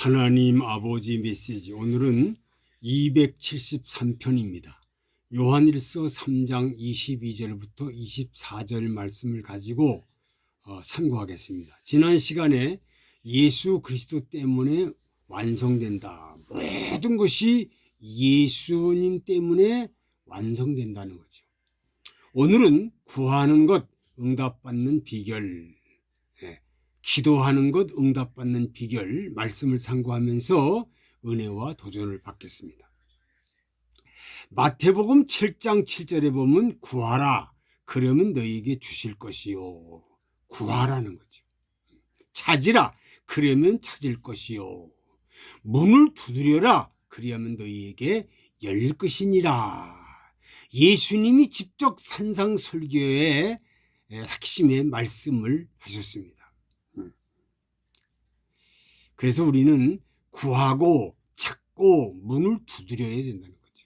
하나님 아버지 메시지, 오늘은 273편입니다. 요한일서 3장 22절부터 24절 말씀을 가지고 상고하겠습니다. 지난 시간에 예수 그리스도 때문에 완성된다. 모든 것이 예수님 때문에 완성된다는 거죠. 오늘은 구하는 것, 응답받는 비결, 기도하는 것, 응답받는 비결 말씀을 상고하면서 은혜와 도전을 받겠습니다. 마태복음 7장 7절에 보면 구하라, 그러면 너희에게 주실 것이요. 구하라는 거죠. 찾으라, 그러면 찾을 것이요. 문을 두드려라, 그리하면 너희에게 열릴 것이니라. 예수님이 직접 산상설교의 핵심의 말씀을 하셨습니다. 그래서 우리는 구하고 찾고 문을 두드려야 된다는 거죠.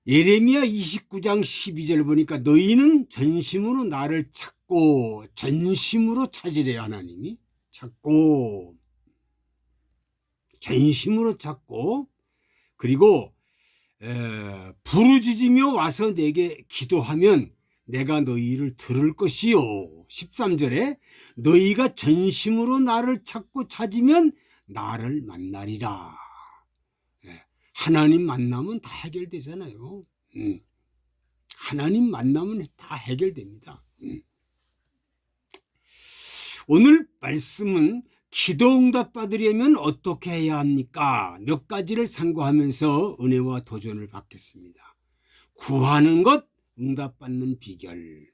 예레미야 29장 12절 보니까 너희는 전심으로 나를 찾고 전심으로 찾으래요. 하나님이 찾고 전심으로 찾고, 그리고 부르짖으며 와서 내게 기도하면 내가 너희를 들을 것이요. 13절에 너희가 전심으로 나를 찾고 찾으면 나를 만나리라. 하나님 만나면 다 해결되잖아요. 하나님 만나면 다 해결됩니다. 오늘 말씀은 기도 응답 받으려면 어떻게 해야 합니까? 몇 가지를 상고하면서 은혜와 도전을 받겠습니다. 구하는 것, 응답받는 비결.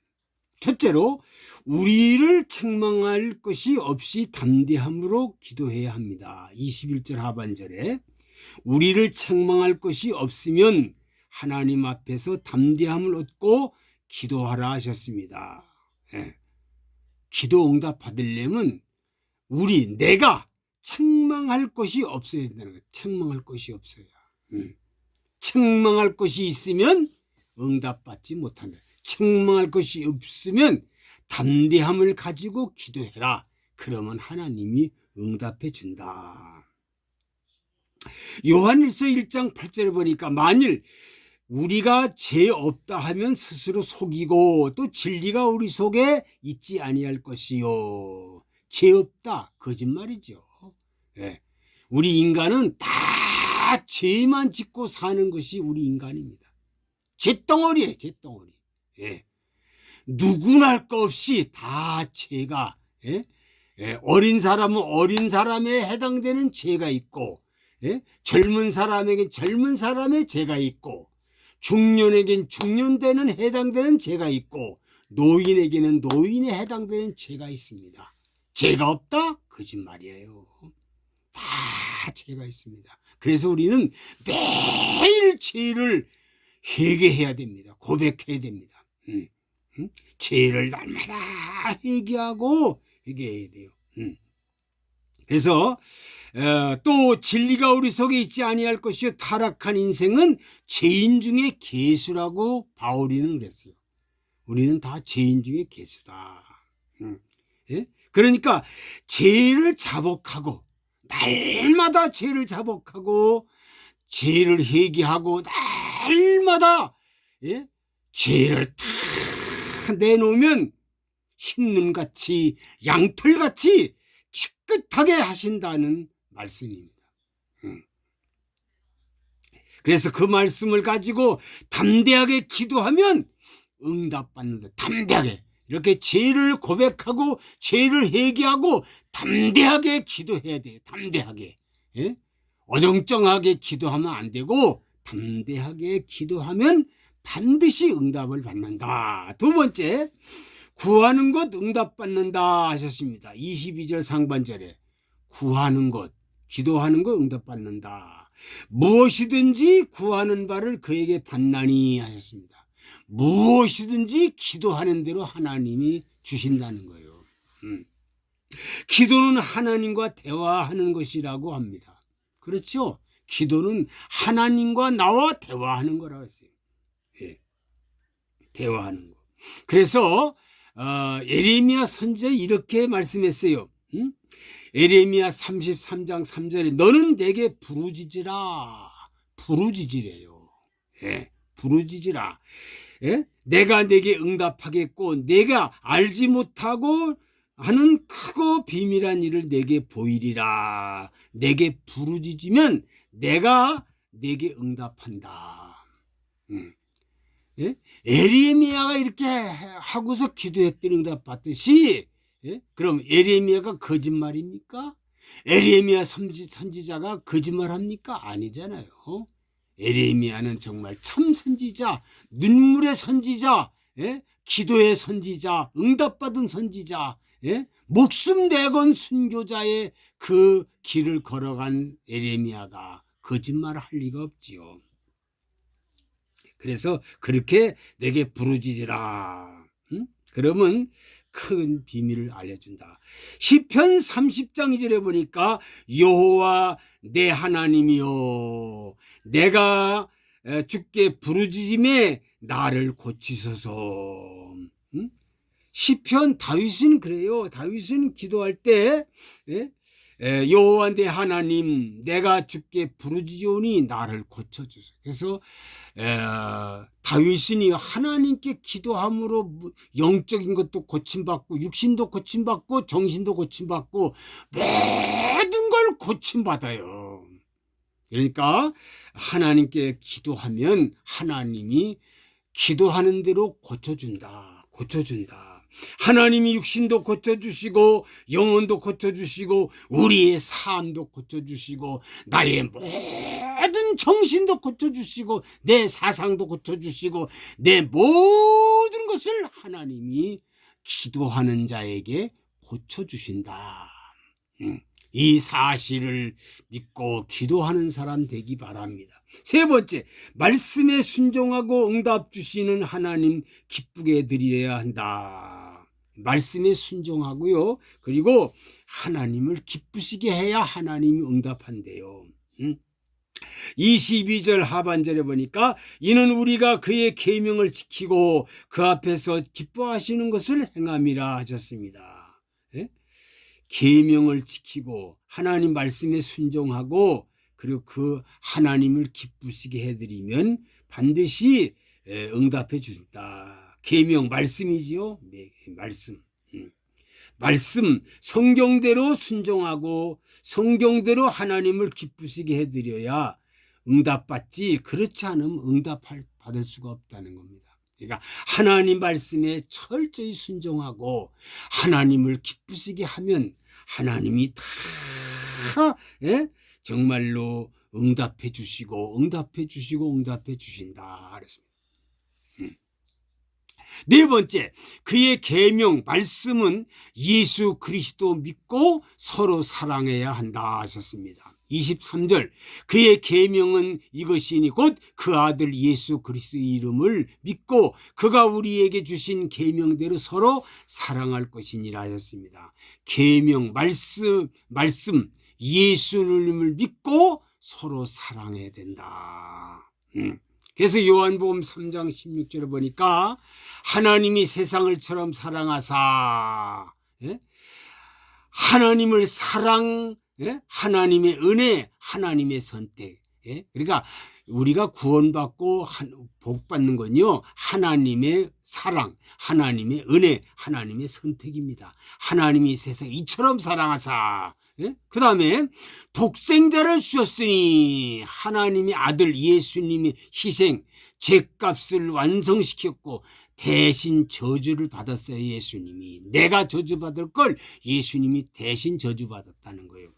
첫째로 우리를 책망할 것이 없이 담대함으로 기도해야 합니다. 21절 하반절에 우리를 책망할 것이 없으면 하나님 앞에서 담대함을 얻고 기도하라 하셨습니다. 기도 응답 받으려면 내가 책망할 것이 없어야 된다는 거예요. 책망할 것이 없어야. 책망할 것이 있으면 응답받지 못한다. 책망할 것이 없으면 담대함을 가지고 기도해라. 그러면 하나님이 응답해 준다. 요한일서 1장 8절에 보니까 만일 우리가 죄 없다 하면 스스로 속이고 또 진리가 우리 속에 있지 아니할 것이요. 죄 없다, 거짓말이죠. 우리 인간은 다 죄만 짓고 사는 것이 우리 인간입니다. 잿덩어리예요, 잿덩어리. 누구나 할 것 없이 다 죄가, 어린 사람은 어린 사람에 해당되는 죄가 있고, 젊은 사람에겐 젊은 사람의 죄가 있고, 중년에겐 중년되는 해당되는 죄가 있고, 노인에게는 노인에 해당되는 죄가 있습니다. 죄가 없다? 거짓말이에요. 다 죄가 있습니다. 그래서 우리는 매일 죄를 회개해야 됩니다. 고백해야 됩니다. 죄를 날마다 회개해야 돼요. 그래서 또 진리가 우리 속에 있지 아니할 것이요 타락한 인생은 죄인 중에 괴수라고 바울이는 그랬어요. 우리는 다 죄인 중에 괴수다. 그러니까 죄를 자복하고 날마다 죄를 자복하고 죄를 회개하고 날마다 죄를 다 내놓으면 흰눈같이 양털같이 깨끗하게 하신다는 말씀입니다. 그래서 그 말씀을 가지고 담대하게 기도하면 응답받는다. 담대하게 이렇게 죄를 고백하고 죄를 회개하고 담대하게 기도해야 돼요. 담대하게. 어정쩡하게 기도하면 안 되고 담대하게 기도하면 반드시 응답을 받는다. 두 번째, 구하는 것 응답받는다 하셨습니다. 22절 상반절에 구하는 것, 기도하는 것 응답받는다. 무엇이든지 구하는 바를 그에게 받나니 하셨습니다. 무엇이든지 기도하는 대로 하나님이 주신다는 거예요. 기도는 하나님과 대화하는 것이라고 합니다. 그렇죠? 기도는 하나님과 나와 대화하는 거라고 했어요. 대화하는 거. 그래서 예레미야 선지자 이렇게 말씀했어요. 에레미야 33장 3절에 너는 내게 부르짖으라. 부르짖으래요. 예, 부르짖으라. 예? 내가 내게 응답하겠고 내가 알지 못하고 하는 크고 비밀한 일을 내게 보이리라. 내게 부르짖으면 내가 내게 응답한다. 예? 에레미야가 이렇게 하고서 기도했더니 응답받듯이, 예? 그럼 에레미야가 거짓말입니까? 에레미야 선지자가 거짓말합니까? 아니잖아요. 에레미야는 정말 참 선지자, 눈물의 선지자, 예? 기도의 선지자, 응답받은 선지자, 예? 목숨 내건 순교자의 그 길을 걸어간 에레미야가 거짓말을 할 리가 없지요. 그래서 그렇게 내게 부르짖으라. 그러면 큰 비밀을 알려준다. 시편 30장 2절에 보니까 여호와 내 하나님이여 내가 주께 부르짖음에 나를 고치소서. 시편 다윗은 그래요. 다윗은 기도할 때 여호와 내 하나님 내가 주께 부르짖으니 나를 고쳐주소서. 그래서 다윗은 하나님께 기도함으로 영적인 것도 고침받고 육신도 고침받고 정신도 고침받고 모든 걸 고침받아요. 그러니까 하나님께 기도하면 하나님이 기도하는 대로 고쳐준다. 하나님이 육신도 고쳐주시고 영혼도 고쳐주시고 우리의 삶도 고쳐주시고 나의 모든 정신도 고쳐주시고 내 사상도 고쳐주시고 내 모든 것을 하나님이 기도하는 자에게 고쳐주신다. 이 사실을 믿고 기도하는 사람 되기 바랍니다. 세 번째, 말씀에 순종하고 응답 주시는 하나님 기쁘게 드려야 한다. 말씀에 순종하고요. 그리고 하나님을 기쁘시게 해야 하나님이 응답한대요. 22절 하반절에 보니까 이는 우리가 그의 계명을 지키고 그 앞에서 기뻐하시는 것을 행함이라 하셨습니다. 계명을 지키고 하나님 말씀에 순종하고 그리고 그 하나님을 기쁘시게 해드리면 반드시 응답해 주신다. 계명 말씀이지요. 네, 말씀 성경대로 순종하고 성경대로 하나님을 기쁘시게 해드려야 응답받지 그렇지 않으면 받을 수가 없다는 겁니다. 그러니까 하나님 말씀에 철저히 순종하고 하나님을 기쁘시게 하면 하나님이 다 정말로 응답해 주신다 그랬습니다. 네 번째, 그의 계명 말씀은 예수 그리스도 믿고 서로 사랑해야 한다 하셨습니다. 23절, 그의 계명은 이것이니 곧 그 아들 예수 그리스도의 이름을 믿고 그가 우리에게 주신 계명대로 서로 사랑할 것이니라 하셨습니다. 계명 말씀 예수님을 믿고 서로 사랑해야 된다. 그래서 요한복음 3장 16절에 보니까 하나님이 세상을처럼 사랑하사 하나님을 하나님의 은혜, 하나님의 선택. 그러니까 우리가 구원받고 복받는 건요, 하나님의 사랑, 하나님의 은혜, 하나님의 선택입니다. 하나님이 세상 이처럼 사랑하사. 그 다음에 독생자를 주셨으니 하나님의 아들 예수님의 희생, 죄값을 완성시켰고 대신 저주를 받았어요. 예수님이 내가 저주받을 걸 예수님이 대신 저주받았다는 거예요.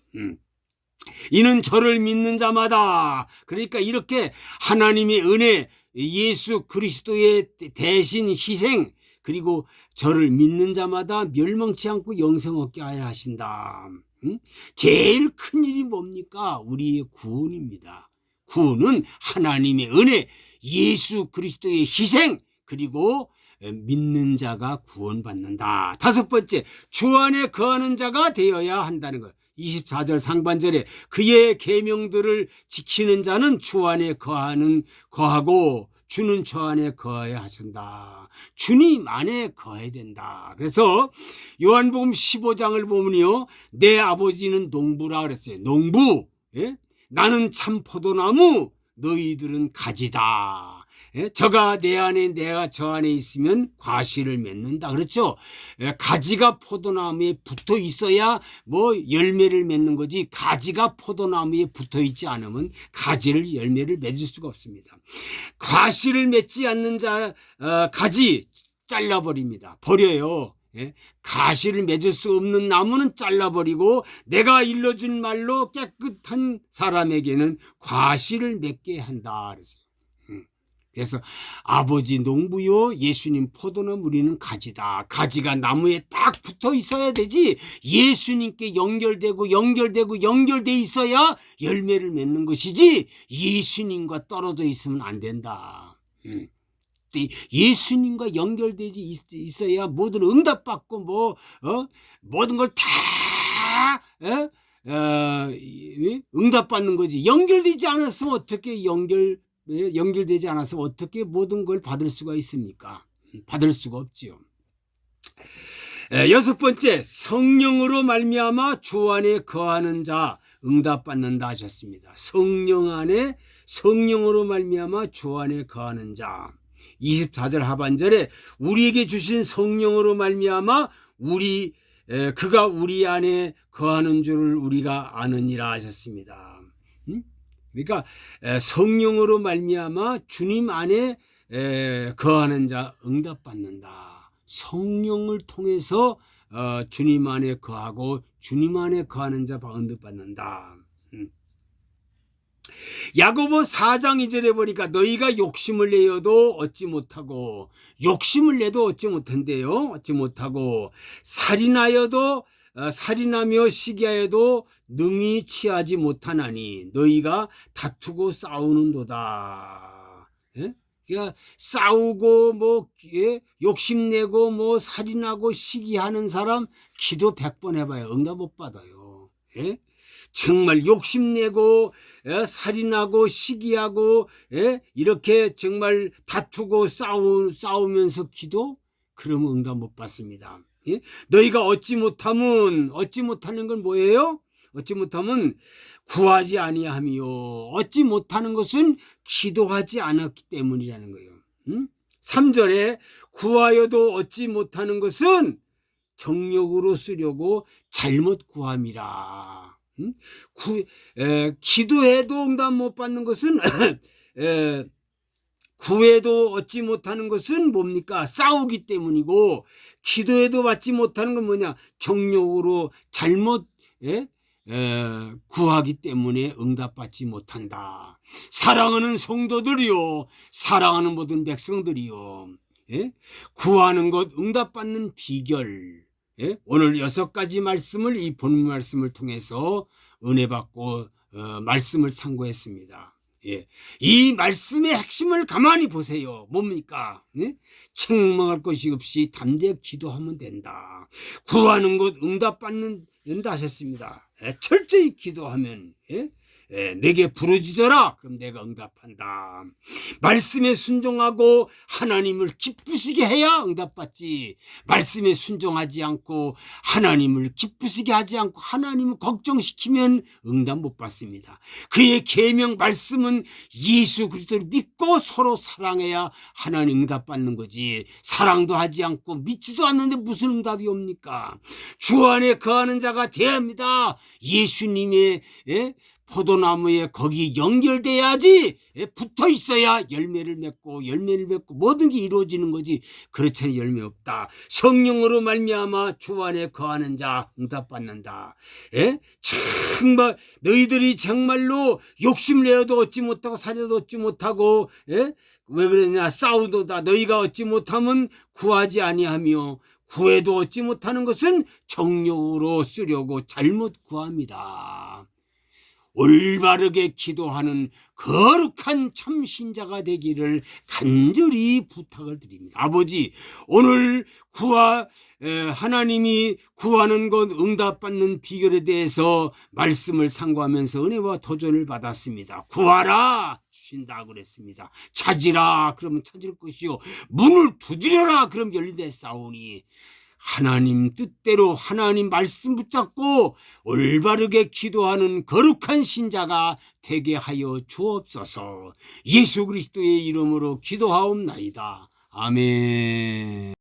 이는 저를 믿는 자마다, 그러니까 이렇게 하나님의 은혜, 예수 그리스도의 대신 희생, 그리고 저를 믿는 자마다 멸망치 않고 영생 얻게 하여 하신다. 제일 큰 일이 뭡니까? 우리의 구원입니다. 구원은 하나님의 은혜, 예수 그리스도의 희생, 그리고 믿는 자가 구원받는다. 다섯 번째, 주 안에 거하는 자가 되어야 한다는 것. 24절 상반절에 그의 계명들을 지키는 자는 주 안에 거하고 주는 저 안에 거하야 하신다. 주님 안에 거해야 된다. 그래서 요한복음 15장을 보면요, 내 아버지는 농부라 그랬어요. 농부. 예? 나는 참 포도나무, 너희들은 가지다. 예? 저가 내 안에 내가 저 안에 있으면 과실을 맺는다. 그렇죠? 예, 가지가 포도나무에 붙어 있어야 뭐 열매를 맺는 거지, 가지가 포도나무에 붙어 있지 않으면 가지를 열매를 맺을 수가 없습니다. 과실을 맺지 않는 가지 잘라버립니다. 버려요. 예? 가시를 맺을 수 없는 나무는 잘라버리고 내가 일러준 말로 깨끗한 사람에게는 과실을 맺게 한다. 그래서 아버지 농부요, 예수님 포도나무, 우리는 가지다. 가지가 나무에 딱 붙어 있어야 되지, 예수님께 연결돼 있어야 열매를 맺는 것이지, 예수님과 떨어져 있으면 안 된다. 예수님과 연결되지 있어야 모든 응답받고 모든 걸 다 응답받는 거지. 연결되지 않았으면 어떻게 연결되지 않아서 어떻게 모든 걸 받을 수가 있습니까? 받을 수가 없지요. 여섯 번째, 성령으로 말미암아 주 안에 거하는 자 응답받는다 하셨습니다. 성령으로 말미암아 주 안에 거하는 자. 24절 하반절에 우리에게 주신 성령으로 말미암아 그가 우리 안에 거하는 줄을 우리가 아느니라 하셨습니다. 그러니까 성령으로 말미암아 주님 안에 거하는 자 응답받는다. 성령을 통해서 주님 안에 거하고 주님 안에 거하는 자 응답받는다. 야고보 4장 2절에 보니까 너희가 욕심을 내어도 얻지 못하고, 욕심을 내도 얻지 못한대요. 얻지 못하고, 살인하며 시기하여도 능히 취하지 못하나니 너희가 다투고 싸우는도다. 예? 그러니까 싸우고 욕심내고 살인하고 시기하는 사람 기도 100번 해봐요. 응답 못 받아요. 예? 정말 욕심내고 살인하고 시기하고 이렇게 정말 다투고 싸우면서 기도, 그러면 응답 못 받습니다. 예? 너희가 얻지 못하는 건 뭐예요? 얻지 못하면 구하지 아니함이요. 얻지 못하는 것은 기도하지 않았기 때문이라는 거예요. 3절에 구하여도 얻지 못하는 것은 정욕으로 쓰려고 잘못 구함이라. 기도해도 응답 못 받는 것은 구해도 얻지 못하는 것은 뭡니까? 싸우기 때문이고, 기도해도 받지 못하는 건 뭐냐? 정욕으로 잘못 구하기 때문에 응답받지 못한다. 사랑하는 성도들이요, 사랑하는 모든 백성들이요, 구하는 것 응답받는 비결, 오늘 6가지 말씀을, 이 본문 말씀을 통해서 은혜 받고 말씀을 상고했습니다. 이 말씀의 핵심을 가만히 보세요. 뭡니까? 책망할 것이 없이 담대히 기도하면 된다. 구하는 것 응답받는다 하셨습니다. 철저히 기도하면 내게 부르짖어라, 그럼 내가 응답한다. 말씀에 순종하고 하나님을 기쁘시게 해야 응답받지, 말씀에 순종하지 않고 하나님을 기쁘시게 하지 않고 하나님을 걱정시키면 응답 못 받습니다. 그의 계명 말씀은 예수 그리스도를 믿고 서로 사랑해야 하나님 응답받는 거지, 사랑도 하지 않고 믿지도 않는데 무슨 응답이 옵니까? 주 안에 거하는 자가 되어야 합니다. 예수님의 포도나무에 거기 연결돼야지, 붙어 있어야 열매를 맺고 모든 게 이루어지는 거지, 그렇지 않으면 열매 없다. 성령으로 말미암아 주 안에 거하는 자 응답받는다. 정말 너희들이 정말로 욕심 내어도 얻지 못하고 살려도 얻지 못하고 왜 그러냐? 싸우도다. 너희가 얻지 못하면 구하지 아니하며 구해도 얻지 못하는 것은 정욕으로 쓰려고 잘못 구합니다. 올바르게 기도하는 거룩한 참신자가 되기를 간절히 부탁을 드립니다. 아버지, 오늘 하나님이 구하는 것 응답받는 비결에 대해서 말씀을 상고하면서 은혜와 도전을 받았습니다. 구하라 주신다 그랬습니다. 찾으라 그러면 찾을 것이요, 문을 두드려라 그럼 열린다 싸우니, 하나님 뜻대로 하나님 말씀 붙잡고 올바르게 기도하는 거룩한 신자가 되게 하여 주옵소서. 예수 그리스도의 이름으로 기도하옵나이다. 아멘.